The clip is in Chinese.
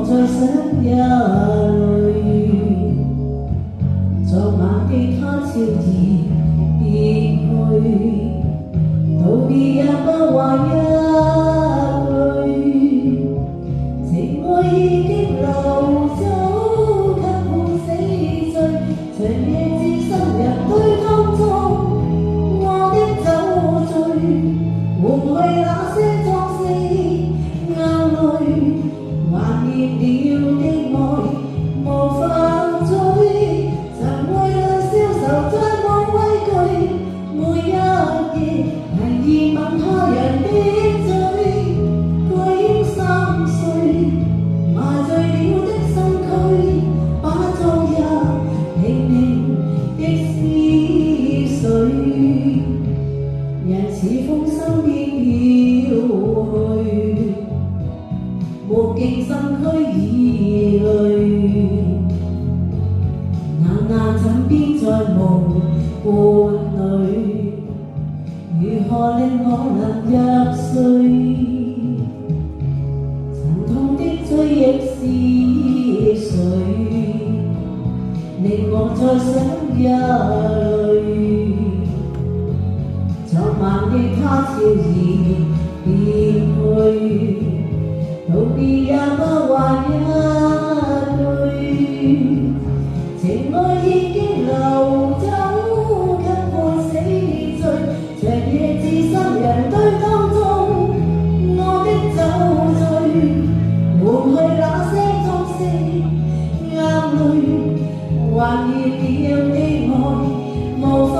我再想一淚，昨晚的他悄然別去，道別也不話一句，情愛已經流走，給半死醉，長夜至深人堆當中，我的酒醉，換去那些壯士眼淚，還熱了的愛無法追，曾為了消愁再無畏懼，每一夜提議吻他人的嘴，佢應3歲，麻醉了的身軀，把昨日平靜的思緒，人似風身邊飄去，沒勁身軀已累，冷眼枕邊再無伴侶，如何令我能入睡？沉痛的追憶是誰，令我再想一淚？昨晚的他悄然別去，道別也不話一句，情愛已經流走，給半死醉，長夜至深人堆當中，我的酒醉，換去那些裝飾眼淚，還熱了的愛無法